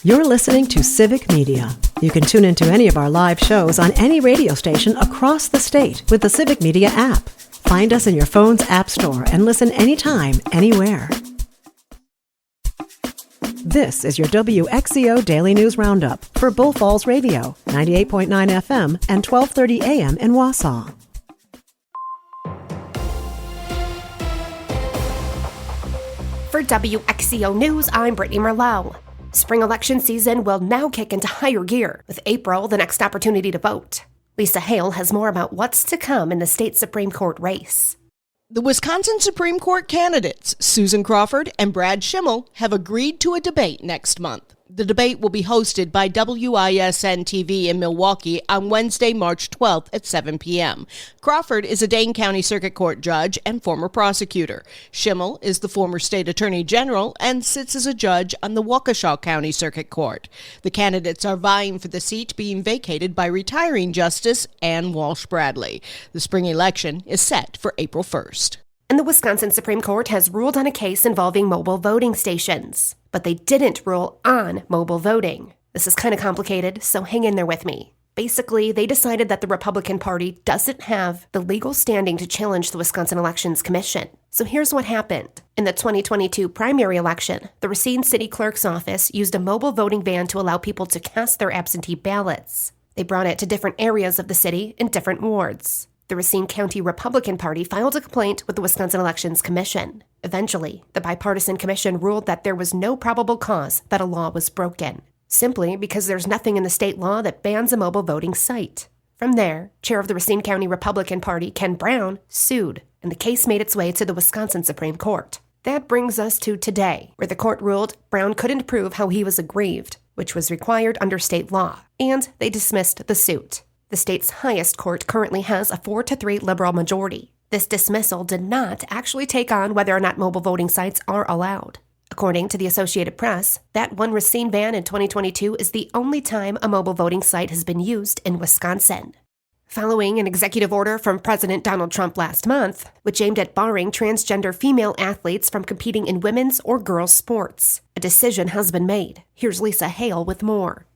You're listening to Civic Media. You can tune into any of our live shows on any radio station across the state with the Civic Media app. Find us in your phone's app store and listen anytime, anywhere. This is your WXCO Daily News Roundup for Bull Falls Radio, 98.9 FM and 1230 AM in Wausau. For WXCO News, I'm Brittany Merlot. Spring election season will now kick into higher gear, with April the next opportunity to vote. Lisa Hale has more about what's to come in the state Supreme Court race. The Wisconsin Supreme Court candidates, Susan Crawford and Brad Schimmel, have agreed to a debate next month. The debate will be hosted by WISN-TV in Milwaukee on Wednesday, March 12th at 7 p.m. Crawford is a Dane County Circuit Court judge and former prosecutor. Schimmel is the former state attorney general and sits as a judge on the Waukesha County Circuit Court. The candidates are vying for the seat being vacated by retiring Justice Ann Walsh Bradley. The spring election is set for April 1st. And the Wisconsin Supreme Court has ruled on a case involving mobile voting stations. But they didn't rule on mobile voting. This is kind of complicated, so hang in there with me. Basically, they decided that the Republican Party doesn't have the legal standing to challenge the Wisconsin Elections Commission. So here's what happened. In the 2022 primary election, the Racine City Clerk's office used a mobile voting van to allow people to cast their absentee ballots. They brought it to different areas of the city in different wards. The Racine County Republican Party filed a complaint with the Wisconsin Elections Commission. Eventually, the bipartisan commission ruled that there was no probable cause that a law was broken, simply because there's nothing in the state law that bans a mobile voting site. From there, chair of the Racine County Republican Party, Ken Brown, sued, and the case made its way to the Wisconsin Supreme Court. That brings us to today, where the court ruled Brown couldn't prove how he was aggrieved, which was required under state law, and they dismissed the suit. The state's highest court currently has a 4-3 liberal majority. This dismissal did not actually take on whether or not mobile voting sites are allowed. According to the Associated Press, that one Racine van in 2022 is the only time a mobile voting site has been used in Wisconsin. Following an executive order from President Donald Trump last month, which aimed at barring transgender female athletes from competing in women's or girls' sports, a decision has been made. Here's Lisa Hale with more.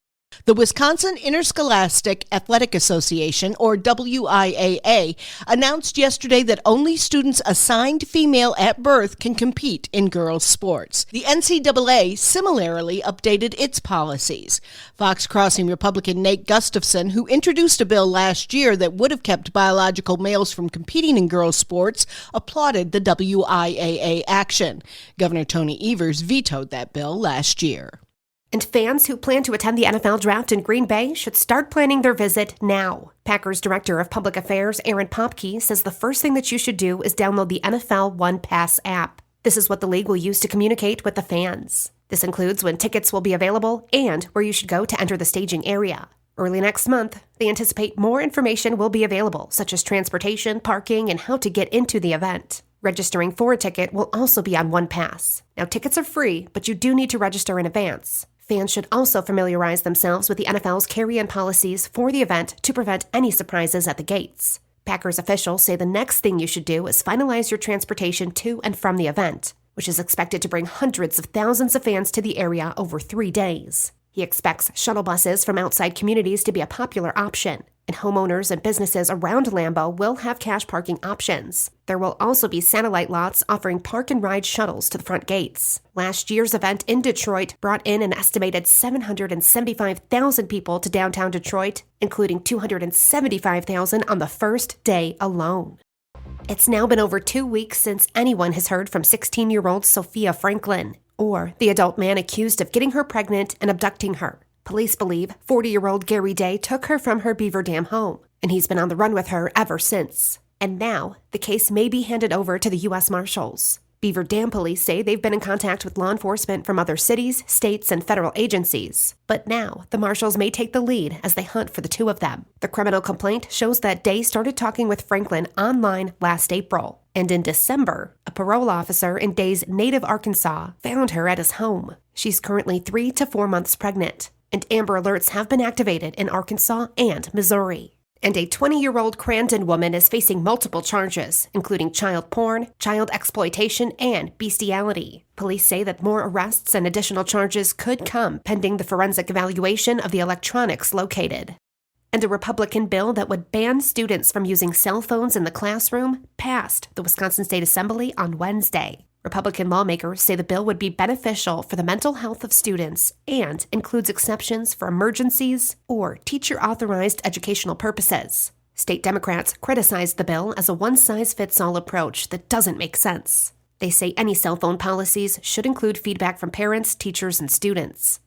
The Wisconsin Interscholastic Athletic Association, or WIAA, announced yesterday that only students assigned female at birth can compete in girls' sports. The NCAA similarly updated its policies. Fox Crossing Republican Nate Gustafson, who introduced a bill last year that would have kept biological males from competing in girls' sports, applauded the WIAA action. Governor Tony Evers vetoed that bill last year. And fans who plan to attend the NFL Draft in Green Bay should start planning their visit now. Packers Director of Public Affairs Aaron Popke says the first thing that you should do is download the NFL One Pass app. This is what the league will use to communicate with the fans. This includes when tickets will be available and where you should go to enter the staging area. Early next month, they anticipate more information will be available, such as transportation, parking, and how to get into the event. Registering for a ticket will also be on One Pass. Now, tickets are free, but you do need to register in advance. Fans should also familiarize themselves with the NFL's carry-in policies for the event to prevent any surprises at the gates. Packers officials say the next thing you should do is finalize your transportation to and from the event, which is expected to bring hundreds of thousands of fans to the area over 3 days. He expects shuttle buses from outside communities to be a popular option, and homeowners and businesses around Lambeau will have cash parking options. There will also be satellite lots offering park and ride shuttles to the front gates. Last year's event in Detroit brought in an estimated 775,000 people to downtown Detroit, including 275,000 on the first day alone. It's now been over 2 weeks since anyone has heard from 16-year-old Sophia Franklin, or the adult man accused of getting her pregnant and abducting her. Police believe 40-year-old Gary Day took her from her Beaver Dam home, and he's been on the run with her ever since. And now, the case may be handed over to the U.S. Marshals. Beaver Dam police say they've been in contact with law enforcement from other cities, states, and federal agencies. But now, the Marshals may take the lead as they hunt for the two of them. The criminal complaint shows that Day started talking with Franklin online last April. And in December, a parole officer in Day's native Arkansas found her at his home. She's currently 3 to 4 months pregnant, and Amber Alerts have been activated in Arkansas and Missouri. And a 20-year-old Crandon woman is facing multiple charges, including child porn, child exploitation, and bestiality. Police say that more arrests and additional charges could come pending the forensic evaluation of the electronics located. And a Republican bill that would ban students from using cell phones in the classroom passed the Wisconsin State Assembly on Wednesday. Republican lawmakers say the bill would be beneficial for the mental health of students and includes exceptions for emergencies or teacher-authorized educational purposes. State Democrats criticized the bill as a one-size-fits-all approach that doesn't make sense. They say any cell phone policies should include feedback from parents, teachers, and students.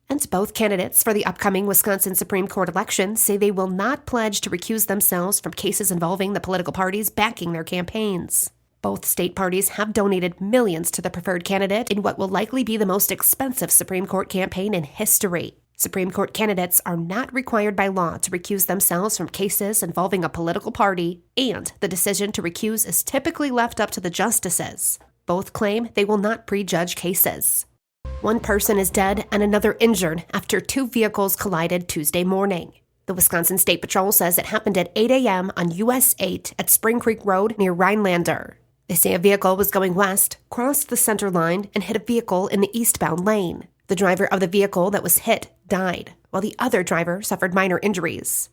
And both candidates for the upcoming Wisconsin Supreme Court election say they will not pledge to recuse themselves from cases involving the political parties backing their campaigns. Both state parties have donated millions to the preferred candidate in what will likely be the most expensive Supreme Court campaign in history. Supreme Court candidates are not required by law to recuse themselves from cases involving a political party, and the decision to recuse is typically left up to the justices. Both claim they will not prejudge cases. One person is dead and another injured after two vehicles collided Tuesday morning. The Wisconsin State Patrol says it happened at 8 a.m. on US 8 at Spring Creek Road near Rhinelander. They say a vehicle was going west, crossed the center line, and hit a vehicle in the eastbound lane. The driver of the vehicle that was hit died, while the other driver suffered minor injuries.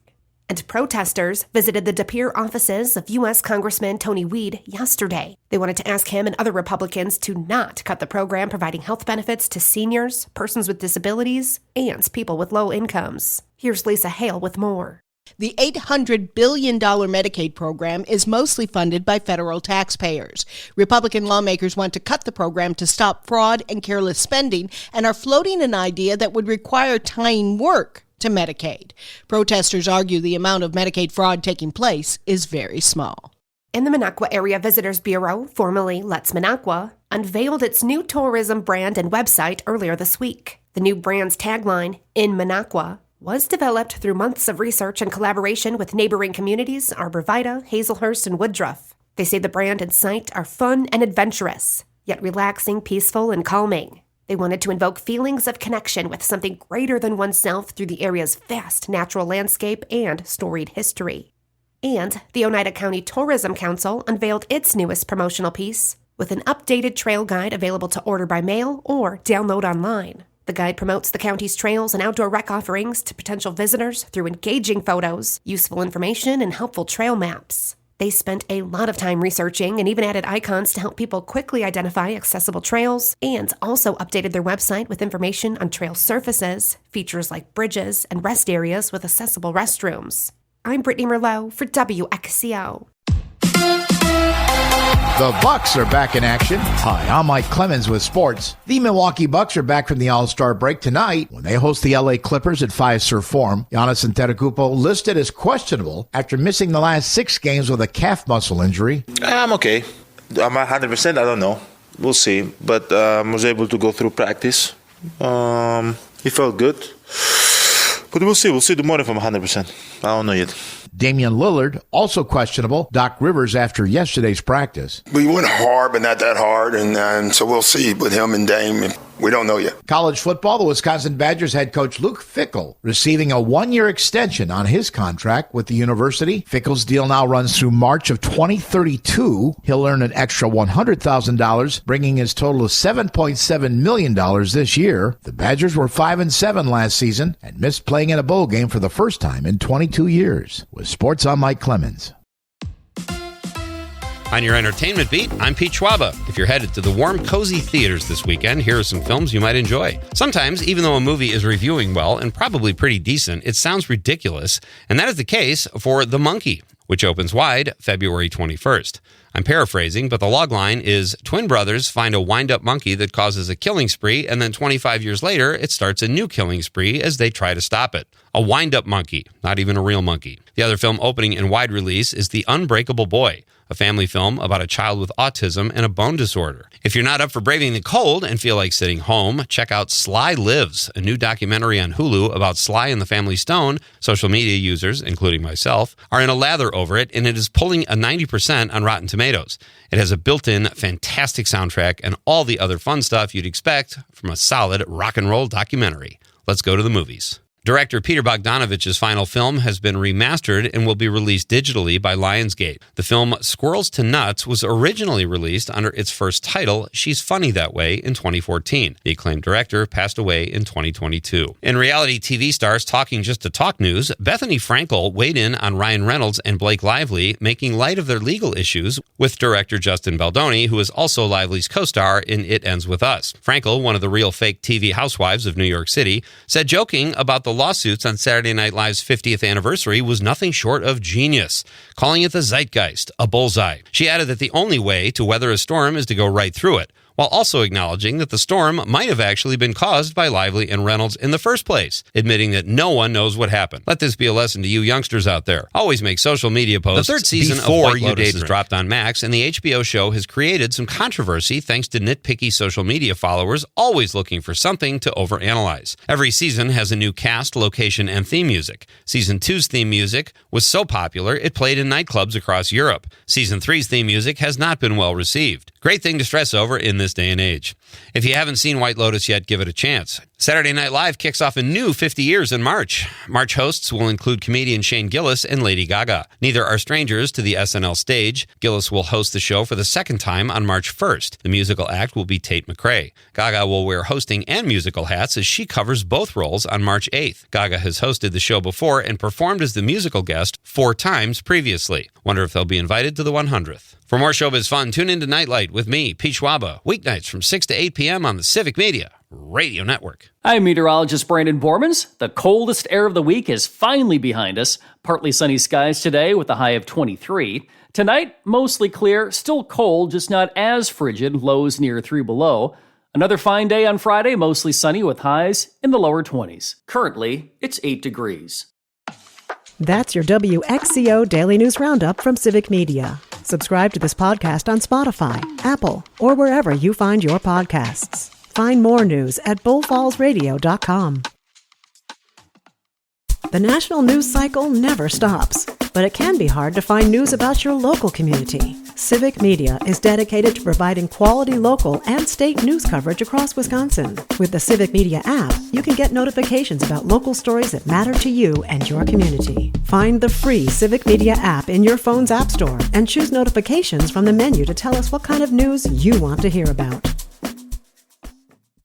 And protesters visited the De Pere offices of U.S. Congressman Tony Weed yesterday. They wanted to ask him and other Republicans to not cut the program providing health benefits to seniors, persons with disabilities, and people with low incomes. Here's Lisa Hale with more. The $800 billion Medicaid program is mostly funded by federal taxpayers. Republican lawmakers want to cut the program to stop fraud and careless spending and are floating an idea that would require tying work to Medicaid. Protesters argue the amount of Medicaid fraud taking place is very small. And the Minocqua Area Visitors Bureau, formerly Let's Minocqua, unveiled its new tourism brand and website earlier this week. The new brand's tagline, In Minocqua, was developed through months of research and collaboration with neighboring communities Arborvita, Hazelhurst, and Woodruff. They say the brand and site are fun and adventurous, yet relaxing, peaceful, and calming. They wanted to invoke feelings of connection with something greater than oneself through the area's vast natural landscape and storied history. And the Oneida County Tourism Council unveiled its newest promotional piece with an updated trail guide available to order by mail or download online. The guide promotes the county's trails and outdoor rec offerings to potential visitors through engaging photos, useful information, and helpful trail maps. They spent a lot of time researching and even added icons to help people quickly identify accessible trails, and also updated their website with information on trail surfaces, features like bridges, and rest areas with accessible restrooms. I'm Brittany Merlot for WXCO. The Bucks are back in action. Hi, I'm Mike Clemens with sports. The Milwaukee Bucks are back from the All-Star break tonight when they host the LA Clippers at Fiserv Forum. Giannis Antetokounmpo listed as questionable after missing the last 6 games with a calf muscle injury. I'm okay. I'm 100%. I don't know. We'll see. But I was able to go through practice. It felt good. But we'll see. We'll see tomorrow if I'm 100%. I don't know yet. Damian Lillard, also questionable. Doc Rivers after yesterday's practice. We went hard, but not that hard, and so we'll see with him and Dame. We don't know yet. College football, the Wisconsin Badgers head coach Luke Fickell receiving a 1-year extension on his contract with the university. Fickell's deal now runs through March of 2032. He'll earn an extra $100,000, bringing his total to $7.7 million this year. The Badgers were 5-7 last season and missed playing in a bowl game for the first time in 22 years. With sports, I'm Mike Clemens. On your entertainment beat, I'm Pete Schwaba. If you're headed to the warm, cozy theaters this weekend, here are some films you might enjoy. Sometimes, even though a movie is reviewing well and probably pretty decent, it sounds ridiculous, and that is the case for The Monkey, which opens wide February 21st. I'm paraphrasing, but the logline is twin brothers find a wind-up monkey that causes a killing spree, and then 25 years later, it starts a new killing spree as they try to stop it. A wind-up monkey, not even a real monkey. The other film opening in wide release is The Unbreakable Boy, a family film about a child with autism and a bone disorder. If you're not up for braving the cold and feel like sitting home, check out Sly Lives, a new documentary on Hulu about Sly and the Family Stone. Social media users, including myself, are in a lather over it, and it is pulling a 90% on Rotten Tomatoes. It has a built-in, fantastic soundtrack and all the other fun stuff you'd expect from a solid rock and roll documentary. Let's go to the movies. Director Peter Bogdanovich's final film has been remastered and will be released digitally by Lionsgate. The film Squirrels to Nuts was originally released under its first title, She's Funny That Way, in 2014. The acclaimed director passed away in 2022. In reality TV stars talking just to talk news, Bethany Frankel weighed in on Ryan Reynolds and Blake Lively, making light of their legal issues with director Justin Baldoni, who is also Lively's co-star in It Ends With Us. Frankel, one of the real fake TV housewives of New York City, said joking about the lawsuits on Saturday Night Live's 50th anniversary was nothing short of genius, calling it the zeitgeist, a bullseye. She added that the only way to weather a storm is to go right through it, while also acknowledging that the storm might have actually been caused by Lively and Reynolds in the first place, admitting that no one knows what happened. Let this be a lesson to you youngsters out there. Always make social media posts. The third season of White Lotus has dropped on Max, and the HBO show has created some controversy thanks to nitpicky social media followers always looking for something to overanalyze. Every season has a new cast, location, and theme music. Season 2's theme music was so popular it played in nightclubs across Europe. Season 3's theme music has not been well received. Great thing to stress over in this day and age. If you haven't seen White Lotus yet, give it a chance. Saturday Night Live kicks off a new 50 years in March. March hosts will include comedian Shane Gillis and Lady Gaga. Neither are strangers to the SNL stage. Gillis will host the show for the second time on March 1st. The musical act will be Tate McRae. Gaga will wear hosting and musical hats as she covers both roles on March 8th. Gaga has hosted the show before and performed as the musical guest 4 times previously. Wonder if they'll be invited to the 100th. For more showbiz fun, tune into Nightlight with me, Pete Schwaba, weeknights from 6 to 8 p.m. on the Civic Media Radio Network. I'm meteorologist Brandon Bormans. The coldest air of the week is finally behind us. Partly sunny skies today with a high of 23. Tonight, mostly clear, still cold, just not as frigid, lows near 3 below. Another fine day on Friday, mostly sunny with highs in the lower 20s. Currently, it's 8 degrees. That's your WXCO Daily News Roundup from Civic Media. Subscribe to this podcast on Spotify, Apple, or wherever you find your podcasts. Find more news at bullfallsradio.com. The national news cycle never stops, but it can be hard to find news about your local community. Civic Media is dedicated to providing quality local and state news coverage across Wisconsin. With the Civic Media app, you can get notifications about local stories that matter to you and your community. Find the free Civic Media app in your phone's app store and choose notifications from the menu to tell us what kind of news you want to hear about.